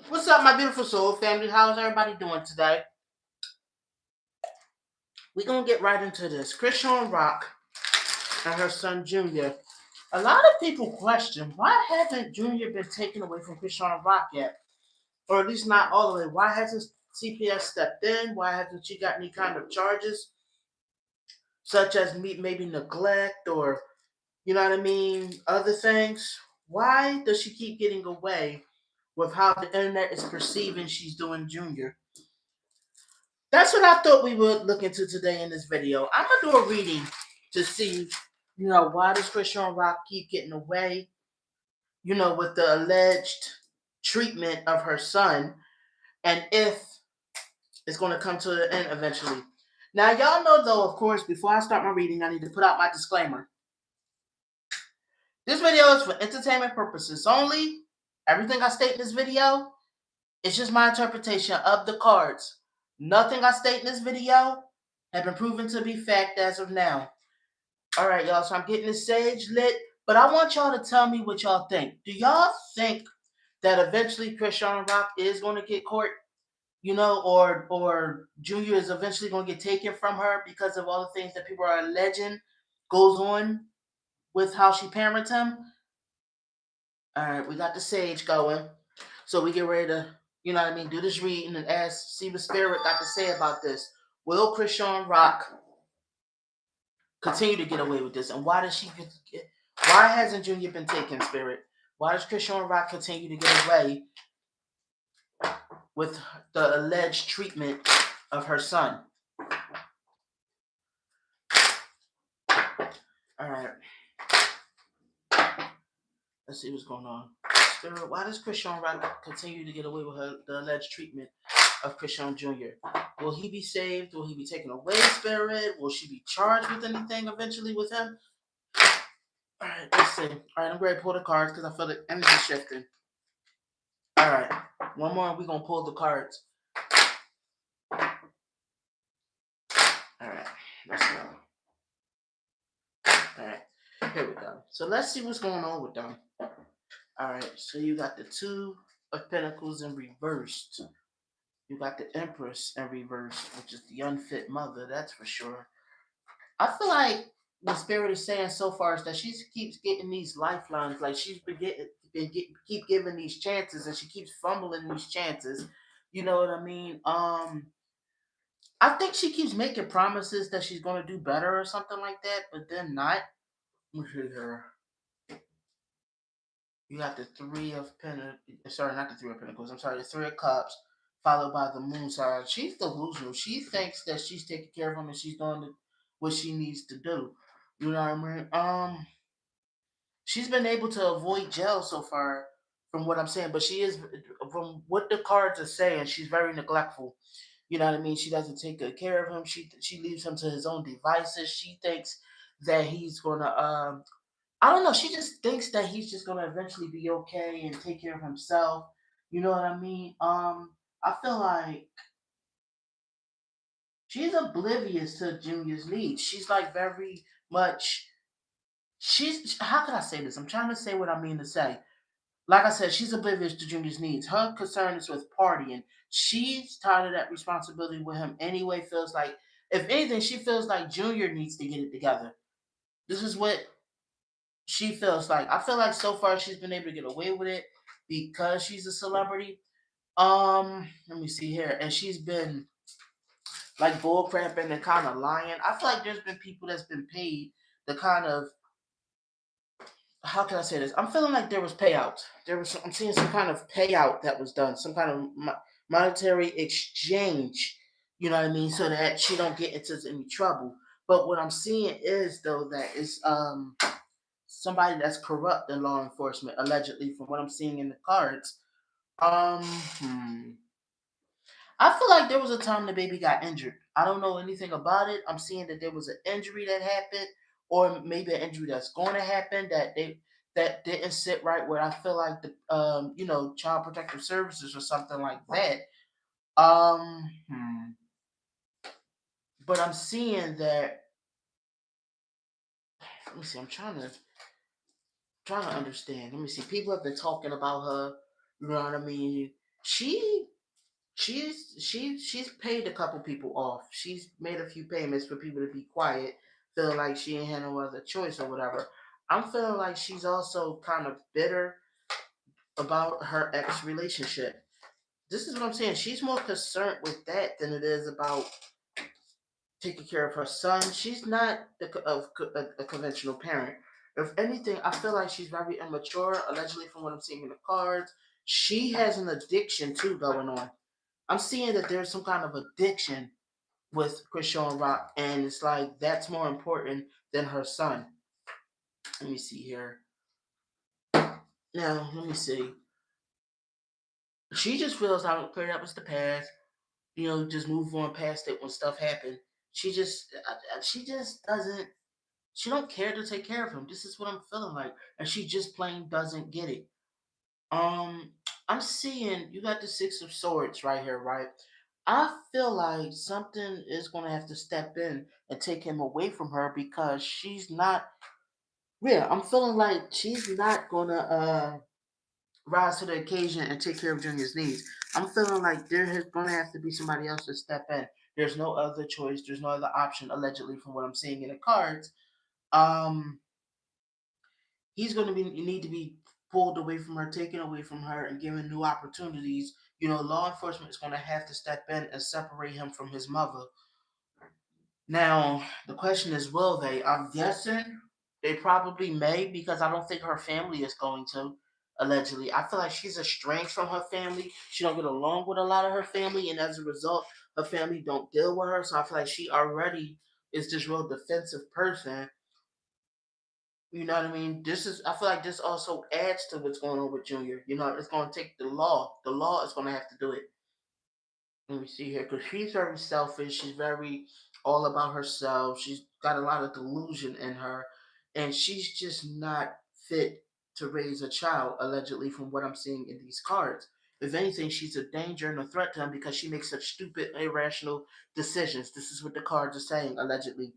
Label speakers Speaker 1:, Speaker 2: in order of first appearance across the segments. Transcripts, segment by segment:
Speaker 1: What's up, my beautiful soul family? How's everybody doing today? We're gonna get right into this. Chrisean Rock and her son Jr. A lot of people question why hasn't Jr. been taken away from Chrisean Rock yet, or at least not all the way. Why hasn't CPS stepped in? Why hasn't she got any kind of charges, such as maybe neglect or other things? Why does she keep getting away with how the internet is perceiving she's doing Jr.? That's what I thought we would look into today in this video. I'm gonna do a reading to see, why does Chrisean Rock keep getting away, with the alleged treatment of her son, and if it's gonna come to an end eventually. Now, y'all know though, of course, before I start my reading, I need to put out my disclaimer. This video is for entertainment purposes only. Everything I state in this video is just my interpretation of the cards. Nothing I state in this video have been proven to be fact as of now. All right, y'all. So I'm getting the sage lit, but I want y'all to tell me what y'all think. Do y'all think that eventually Chrisean Rock is going to get caught, or Junior is eventually going to get taken from her because of all the things that people are alleging goes on with how she parents him? All right, we got the sage going, so we get ready to, do this reading and ask, see what Spirit got to say about this. Will Chrisean Rock continue to get away with this, and why does she get? Why hasn't Junior been taken, Spirit? Why does Chrisean Rock continue to get away with the alleged treatment of her son? All right, let's see what's going on. Spirit, why does Chrisean Rock continue to get away with the alleged treatment of Chrisean Jr.? Will he be saved? Will he be taken away, Spirit? Will she be charged with anything eventually with him? All right, let's see. All right, I'm ready to pull the cards because I feel the energy shifting. All right, one more and we're going to pull the cards. All right, let's go. All right, here we go. So let's see what's going on with them. All right, so you got the Two of Pentacles in reversed. You got the Empress in reversed, which is the unfit mother, that's for sure. I feel like what Spirit is saying so far is that she keeps getting these lifelines, like she's keep giving these chances, and she keeps fumbling these chances. You know what I mean? I think she keeps making promises that she's going to do better or something like that, but then not. Let me see her. You got the Three of Pentacles. Sorry, not the Three of Pentacles. I'm sorry, the Three of Cups, followed by the Moon side. She's delusional. She thinks that she's taking care of him and she's doing what she needs to do. You know what I mean? She's been able to avoid jail so far, from what I'm saying. But she is, from what the cards are saying, she's very neglectful. You know what I mean? She doesn't take good care of him. She leaves him to his own devices. She thinks that he's gonna I don't know. She just thinks that he's just gonna eventually be okay and take care of himself. You know what I mean? I feel like she's oblivious to Junior's needs. She's like very much. She's, how can I say this? I'm trying to say what I mean to say. Like I said, she's oblivious to Junior's needs. Her concern is with partying. She's tired of that responsibility with him anyway. Feels like, if anything, she feels like Junior needs to get it together. This is what she feels like. I feel like so far she's been able to get away with it because she's a celebrity. Let me see here, and she's been like bullcrapping and kind of lying. I feel like there's been people that's been paid to kind of, how can I say this? I'm feeling like there was payouts. I'm seeing some kind of payout that was done, some kind of monetary exchange. You know what I mean, so that she don't get into any trouble. But what I'm seeing is though that it's somebody that's corrupt in law enforcement, allegedly, from what I'm seeing in the cards. Um, hmm. I feel like there was a time the baby got injured. I don't know anything about it. I'm seeing that there was an injury that happened, or maybe an injury that's going to happen that didn't sit right. Where I feel like the Child Protective Services or something like that. Um, hmm. But I'm seeing that. Let me see. I'm trying to understand. Let me see. People have been talking about her. You know what I mean? she she's paid a couple people off. She's made a few payments for people to be quiet, feeling like she ain't had no other choice or whatever. I'm feeling like she's also kind of bitter about her ex relationship. This is what I'm saying. She's more concerned with that than it is about taking care of her son. She's not a conventional parent. If anything, I feel like she's very immature, allegedly, from what I'm seeing in the cards. She has an addiction too going on. I'm seeing that there's some kind of addiction with Chrisean Rock, and it's like that's more important than her son. Let me see here. Now, let me see. She just feels like clear up is the past. Just move on past it when stuff happen. She just doesn't. She don't care to take care of him. This is what I'm feeling like, and she just plain doesn't get it. Um, I'm seeing you got the Six of Swords right here, right? I feel like something is gonna have to step in and take him away from her because she's not. Yeah, I'm feeling like she's not gonna rise to the occasion and take care of Junior's needs. I'm feeling like there is gonna have to be somebody else to step in. There's no other choice. There's no other option, allegedly, from what I'm seeing in the cards. Um, he's going to be need to be pulled away from her, taken away from her, and given new opportunities. Law enforcement is going to have to step in and separate him from his mother. Now, the question is, will they? I'm guessing they probably may because I don't think her family is going to. Allegedly, I feel like she's estranged from her family. She don't get along with a lot of her family, and as a result, her family don't deal with her. So I feel like she already is this real defensive person. You know what I mean? I feel like this also adds to what's going on with Junior. It's going to take the law. The law is going to have to do it. Let me see here, because she's very selfish. She's very all about herself. She's got a lot of delusion in her, and she's just not fit to raise a child, allegedly, from what I'm seeing in these cards. If anything, she's a danger and a threat to him because she makes such stupid, irrational decisions. This is what the cards are saying, allegedly.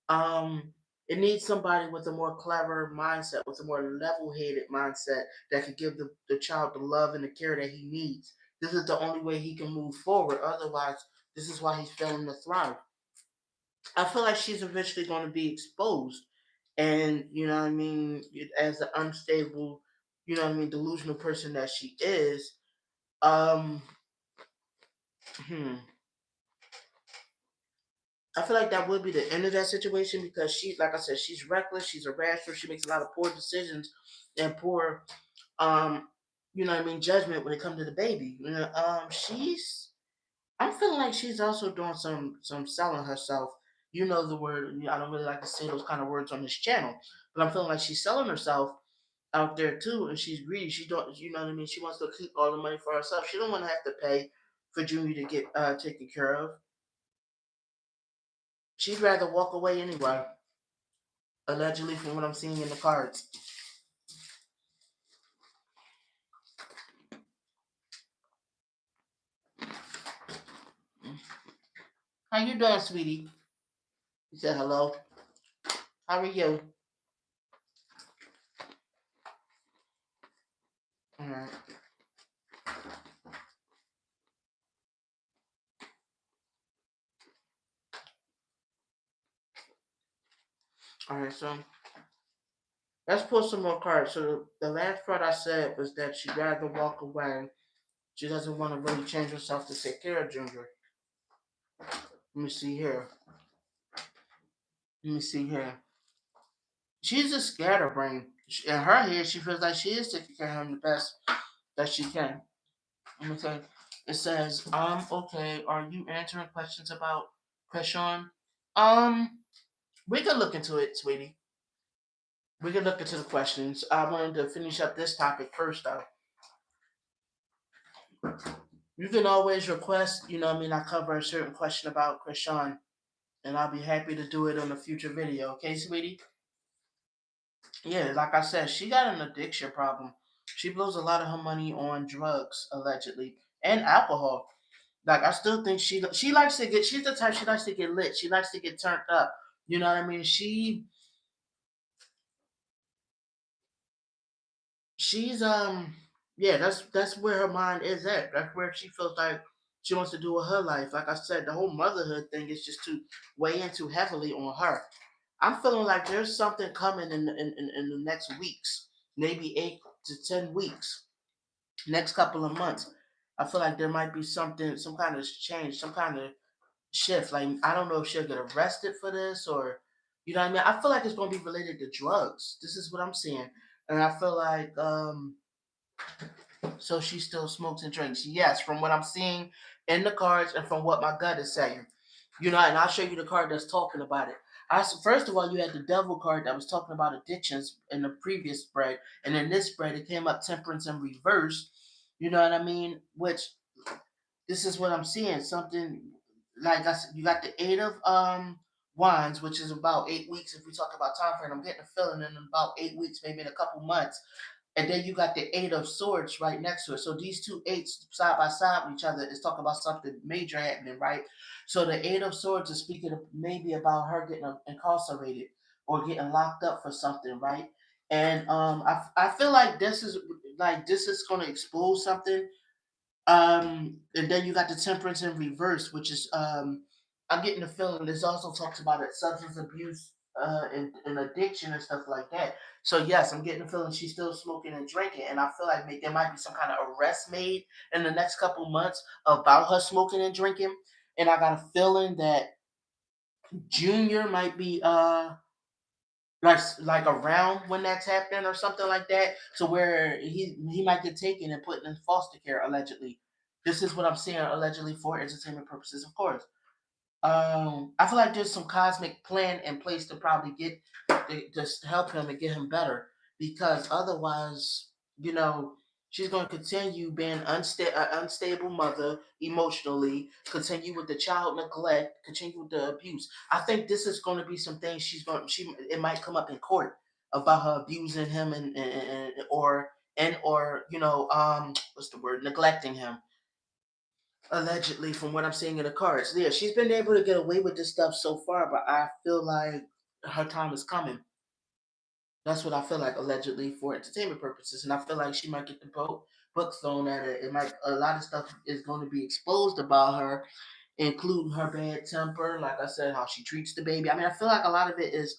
Speaker 1: Um, it needs somebody with a more clever mindset, with a more level-headed mindset that can give the child the love and the care that he needs. This is the only way he can move forward. Otherwise, this is why he's failing to thrive. I feel like she's eventually going to be exposed, and what I mean, as the unstable, what I mean, delusional person that she is. Um, hmm. I feel like that would be the end of that situation because like I said, she's reckless, she's irrational, she makes a lot of poor decisions and poor, um, what I mean, judgment when it comes to the baby. I'm feeling like she's also doing some selling herself. You know the word. I don't really like to say those kind of words on this channel, but I'm feeling like she's selling herself out there too, and she's greedy. She don't, you know what I mean. She wants to keep all the money for herself. She don't want to have to pay for Junior to get taken care of. She'd rather walk away anyway. Allegedly, from what I'm seeing in the cards. How you doing, sweetie? You said hello. How are you? All right. All right. So let's pull some more cards. So the last part I said was that she'd rather walk away. She doesn't want to really change herself to take care of Junior. Let me see here. Let me see here. She's a scatterbrain. In her head, she feels like she is taking care of him the best that she can. Let me say, it says, okay, are you answering questions about Chrisean? Um, we can look into it, sweetie. We can look into the questions. I wanted to finish up this topic first, though. You can always request, what I mean, I cover a certain question about Chrisean, and I'll be happy to do it on a future video, okay, sweetie? Yeah, like I said, she got an addiction problem. She blows a lot of her money on drugs, allegedly, and alcohol. Like I still think she likes to get. She's the type she likes to get lit. She likes to get turned up. You know what I mean? She's Yeah, that's where her mind is at. That's where she feels like she wants to do with her life. Like I said, the whole motherhood thing is just too weigh in too heavily on her. I'm feeling like there's something coming in the next weeks, maybe 8 to 10 weeks, next couple of months. I feel like there might be something, some kind of change, some kind of shift. Like I don't know if she'll get arrested for this or, you know what I mean. I feel like it's gonna be related to drugs. This is what I'm seeing, and I feel like so she still smokes and drinks. Yes, from what I'm seeing in the cards and from what my gut is saying. You know, and I'll show you the card that's talking about it. First of all, you had the devil card that was talking about addictions in the previous spread, and in this spread, it came up temperance in reverse. You know what I mean? Which this is what I'm seeing. Something like I said, you got the eight of wands, which is about 8 weeks. If we talk about time frame, I'm getting a feeling in about 8 weeks, maybe in a couple months. And then you got the eight of swords right next to it. So these two eights side by side with each other is talking about something major happening, right? So the eight of swords is speaking of maybe about her getting incarcerated or getting locked up for something, right? And I feel like this is going to expose something. And then you got the temperance in reverse, which is I'm getting the feeling this also talks about it, substance abuse and addiction and stuff like that. So yes, I'm getting the feeling she's still smoking and drinking, and I feel like there might be some kind of arrest made in the next couple months about her smoking and drinking. And I got a feeling that Junior might be like around when that's happening or something like that, to where he might get taken and put in foster care allegedly. This is what I'm seeing allegedly for entertainment purposes, of course. I feel like there's some cosmic plan in place to probably get just help him and get him better, because otherwise, you know, she's going to continue being unstable mother emotionally, continue with the child neglect, continue with the abuse. I think this is going to be some things she it might come up in court about her abusing him and or what's the word, neglecting him allegedly, from what I'm seeing in the cards. Yeah, she's been able to get away with this stuff so far, but I feel like her time is coming. That's what I feel like, allegedly for entertainment purposes, and I feel like she might get the book thrown at her. It might a lot of stuff is going to be exposed about her, including her bad temper. Like I said, how she treats the baby. I mean, I feel like a lot of it is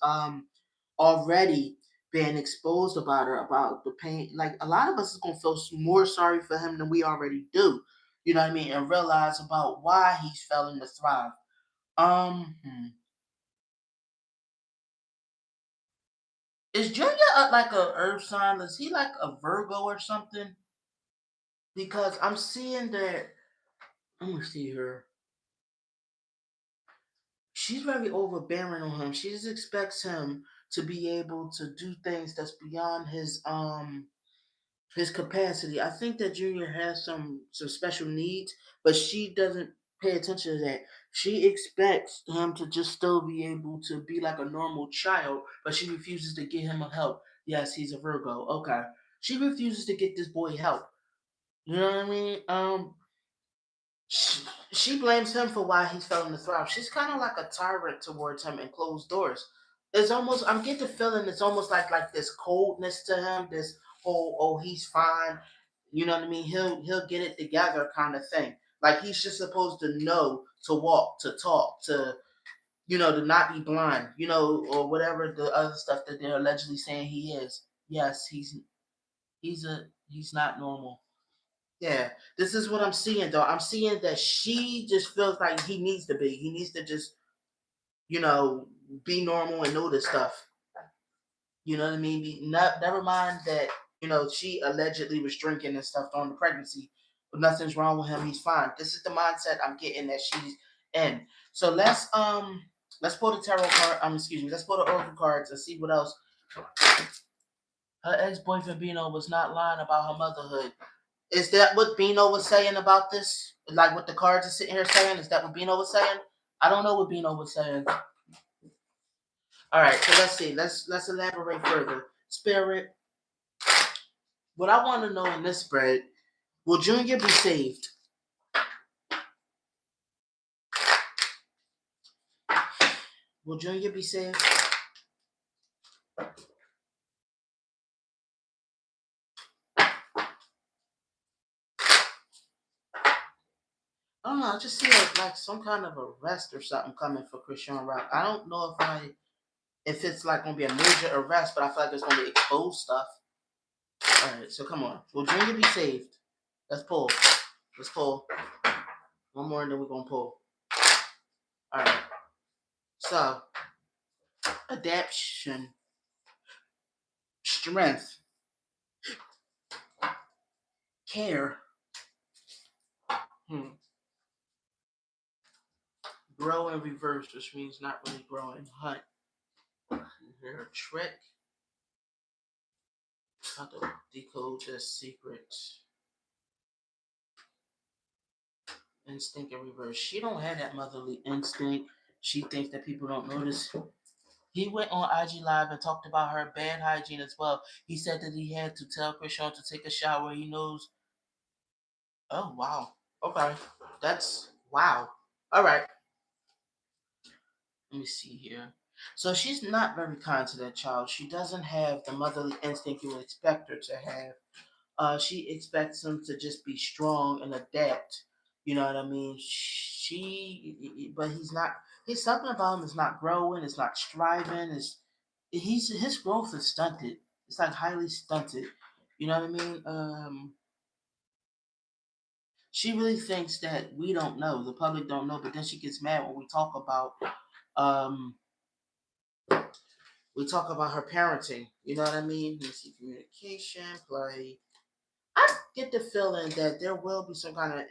Speaker 1: already being exposed about her, about the pain. Like a lot of us is gonna feel more sorry for him than we already do. You know what I mean? And realize about why he's failing to thrive. Is Junior like a earth sign? Is he like a Virgo or something? Because I'm seeing that. Let me see her. She's very overbearing on him. She just expects him to be able to do things that's beyond his capacity. I think that Junior has some special needs, but she doesn't pay attention to that. She expects him to just still be able to be like a normal child, but she refuses to get him help. Yes, he's a Virgo. Okay. She refuses to get this boy help. You know what I mean? She, she blames him for why he's failing to thrive. She's kind of like a tyrant towards him and closed doors. It's almost, I'm getting the feeling it's almost like this coldness to him, this whole oh he's fine, you know what I mean? He'll get it together kind of thing. Like he's just supposed to know to walk, to talk, to to not be blind, or whatever the other stuff that they're allegedly saying he is. Yes, he's not normal. Yeah, this is what I'm seeing though. I'm seeing that she just feels like he needs to be. He needs to just, you know, be normal and know this stuff. You know what I mean? Never mind that, she allegedly was drinking and stuff during the pregnancy, but nothing's wrong with him. He's fine. This is the mindset I'm getting that she's in. So let's pull the tarot card. Excuse me. Let's pull the oracle cards and see what else. Her ex-boyfriend Bino was not lying about her motherhood. Is that what Bino was saying about this? Like what the cards are sitting here saying? Is that what Bino was saying? I don't know what Bino was saying. All right, so let's see. Let's elaborate further. Spirit, what I want to know in this spread: will Junior be saved? Will Junior be saved? I don't know. I just see like some kind of arrest or something coming for Chrisean Rock. I don't know if it's like gonna be a major arrest, but I feel like it's gonna be exposed stuff. All right, so come on. Will Junior be saved? Let's pull. Let's pull. One more, and then we're gonna pull. All right. So adaptation, strength, care, grow in reverse, which means not really grow and hunt. Here, trick. How to decode this secret. Instinct in reverse. She don't have that motherly instinct. She thinks that people don't notice. He went on IG Live and talked about her bad hygiene as well. He said that he had to tell Chrisean to take a shower. He knows. Oh, wow. Okay. That's wow. All right. Let me see here. So she's not very kind to that child. She doesn't have the motherly instinct you would expect her to have. She expects him to just be strong and adapt. You know what I mean? But he's not. He's something about him is not growing. It's not striving. His growth is stunted. It's like highly stunted. You know what I mean? She really thinks that we don't know, the public don't know, but then she gets mad when um we talk about her parenting. You know what I mean? You see communication, play. I get the feeling that there will be some kind of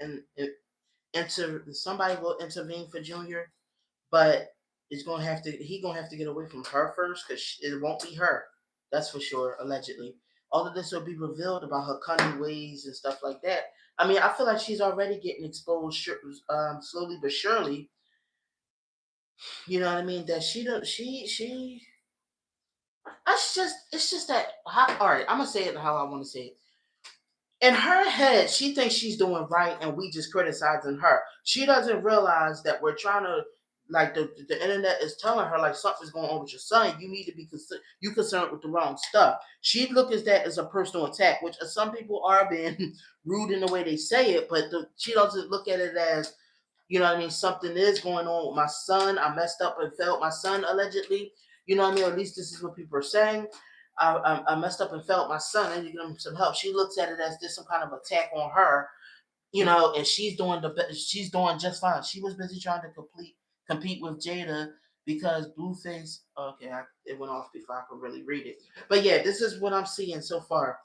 Speaker 1: somebody will intervene for Junior, but he gonna have to get away from her first because it won't be her. That's for sure. Allegedly, all of this will be revealed about her cunning ways and stuff like that. I mean, I feel like she's already getting exposed, slowly but surely. You know what I mean? That she don't. She. It's just that. All right, I'm gonna say it how I want to say it. In her head, she thinks she's doing right, and we just criticizing her. She doesn't realize that we're trying to, like the internet is telling her like something's going on with your son. You need to be concerned with the wrong stuff. She looks at that as a personal attack, which some people are being rude in the way they say it, but she doesn't look at it as, you know what I mean, something is going on with my son. I messed up and failed my son allegedly. You know what I mean? Or at least this is what people are saying. I messed up and failed my son. I need to give him some help. She looks at it as this some kind of attack on her, you know, and she's doing just fine. She was busy trying to compete with Jada because Blueface. Okay, it went off before I could really read it. But yeah, this is what I'm seeing so far.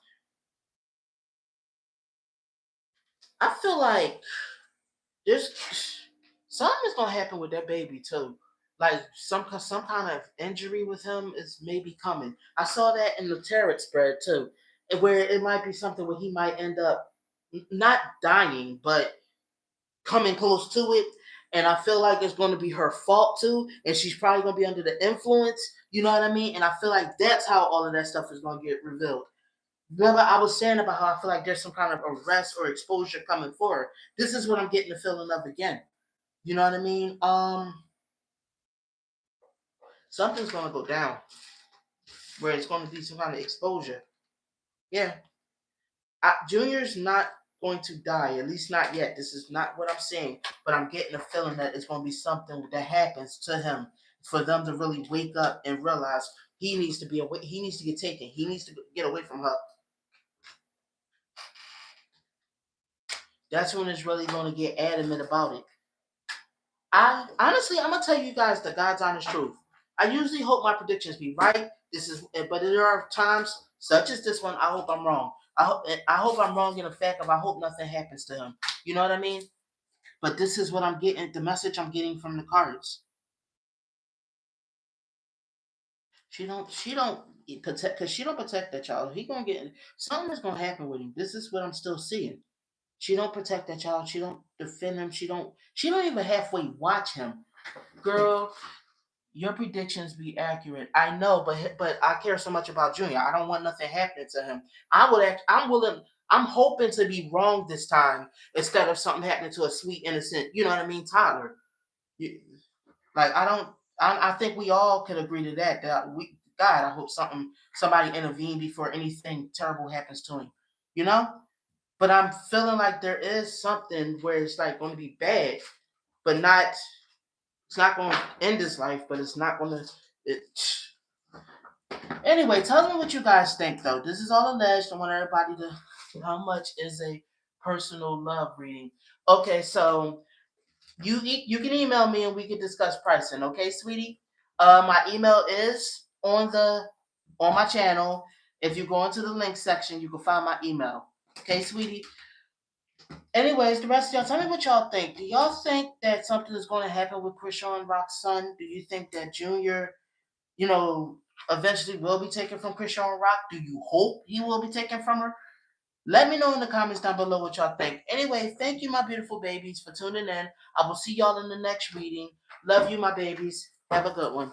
Speaker 1: I feel like there's something is gonna happen with that baby too. Like some kind of injury with him is maybe coming. I saw that in the tarot spread too, where it might be something where he might end up not dying, but coming close to it. And I feel like it's going to be her fault too, and she's probably going to be under the influence. You know what I mean? And I feel like that's how all of that stuff is going to get revealed. Remember, I was saying about how I feel like there's some kind of arrest or exposure coming for her. This is what I'm getting the feeling of again. You know what I mean? Something's gonna go down where it's gonna be some kind of exposure. Yeah, Junior's not going to die, at least not yet. This is not what I'm saying, but I'm getting a feeling that it's gonna be something that happens to him for them to really wake up and realize he needs to be away. He needs to get taken. He needs to get away from her. That's when it's really gonna get adamant about it. I honestly, I'm gonna tell you guys the God's honest truth. I usually hope my predictions be right. But there are times such as this one. I hope I'm wrong. I hope I'm wrong in the fact of I hope nothing happens to him. You know what I mean? But this is what I'm getting. The message I'm getting from the cards. She don't protect because she don't protect that child. He gonna get something is gonna happen with him. This is what I'm still seeing. She don't protect that child. She don't defend him. She don't even halfway watch him. Girl, your predictions be accurate. I know, but I care so much about Junior. I don't want nothing happening to him. I'm willing. I'm hoping to be wrong this time instead of something happening to a sweet innocent. You know what I mean, Tyler. Like I don't. I think we all could agree to that. I hope somebody intervene before anything terrible happens to him. You know. but I'm feeling like there is something where it's like going to be bad, but not. It's not going to end his life, but it's not going to. It, anyway, tell me what you guys think, though. This is all alleged. I want everybody to. How much is a personal love reading? Okay, so you can email me and we can discuss pricing. Okay, sweetie. My email is on my channel. If you go into the link section, you can find my email. Okay, sweetie. Anyways, the rest of y'all, tell me what y'all think. Do y'all think that something is going to happen with Chrisean Rock's son? Do you think that Junior, you know, eventually will be taken from Chrisean Rock? Do you hope he will be taken from her? Let me know in the comments down below what y'all think. Anyway, thank you, my beautiful babies, for tuning in. I will see y'all in the next reading. Love you, my babies. Have a good one.